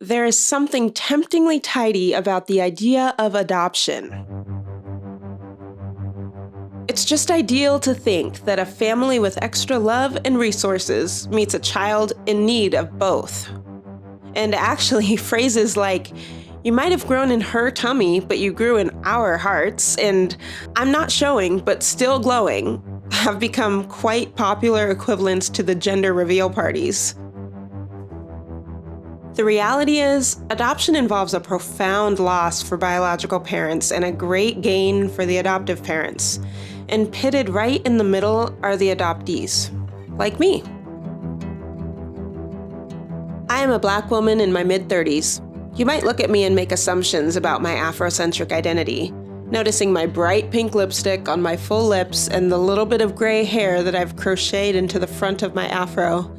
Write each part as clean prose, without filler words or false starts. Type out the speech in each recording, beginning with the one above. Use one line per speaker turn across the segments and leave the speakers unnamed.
There is something temptingly tidy about the idea of adoption. It's just ideal to think that a family with extra love and resources meets a child in need of both. And actually, phrases like, "You might have grown in her tummy, but you grew in our hearts," and "I'm not showing, but still glowing," have become quite popular equivalents to the gender reveal parties. The reality is, adoption involves a profound loss for biological parents and a great gain for the adoptive parents. And pitted right in the middle are the adoptees, like me. I am a Black woman in my mid-30s. You might look at me and make assumptions about my Afrocentric identity, noticing my bright pink lipstick on my full lips and the little bit of gray hair that I've crocheted into the front of my afro.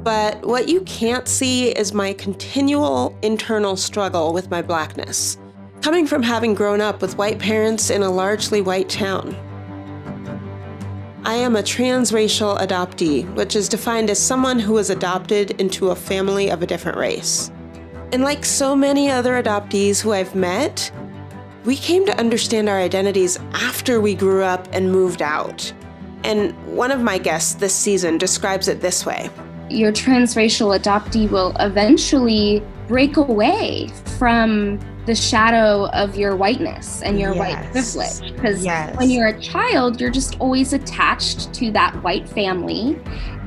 But what you can't see is my continual internal struggle with my Blackness, coming from having grown up with white parents in a largely white town. I am a transracial adoptee, which is defined as someone who was adopted into a family of a different race. And like so many other adoptees who I've met, we came to understand our identities after we grew up and moved out. And one of my guests this season describes it this way.
Your transracial adoptee will eventually break away from the shadow of your whiteness and your white privilege. Because when you're a child, you're just always attached to that white family.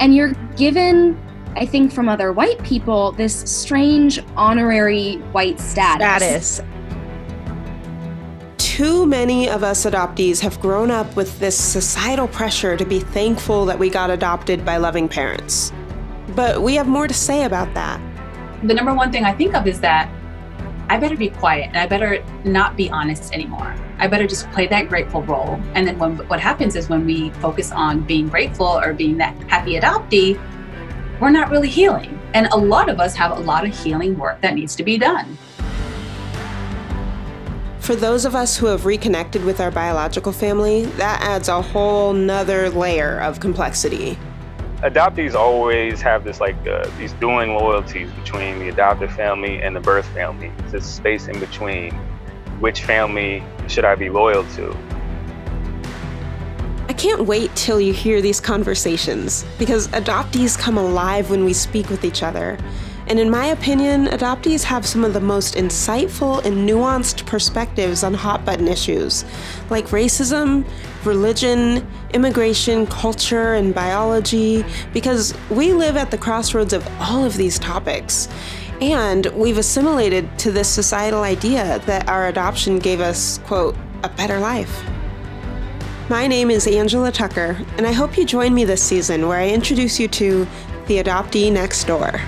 And you're given, I think from other white people, this strange honorary white status.
Too many of us adoptees have grown up with this societal pressure to be thankful that we got adopted by loving parents. But we have more to say about that.
The number one thing I think of is that I better be quiet and I better not be honest anymore. I better just play that grateful role. And then what happens is when we focus on being grateful or being that happy adoptee, we're not really healing. And a lot of us have a lot of healing work that needs to be done.
For those of us who have reconnected with our biological family, that adds a whole nother layer of complexity.
Adoptees always have this these dueling loyalties between the adoptive family and the birth family. It's this space in between. Which family should I be loyal to?
I can't wait till you hear these conversations, because adoptees come alive when we speak with each other. And in my opinion, adoptees have some of the most insightful and nuanced perspectives on hot-button issues, like racism, religion, immigration, culture, and biology, because we live at the crossroads of all of these topics. And we've assimilated to this societal idea that our adoption gave us, quote, a better life. My name is Angela Tucker, and I hope you join me this season where I introduce you to the Adoptee Next Door.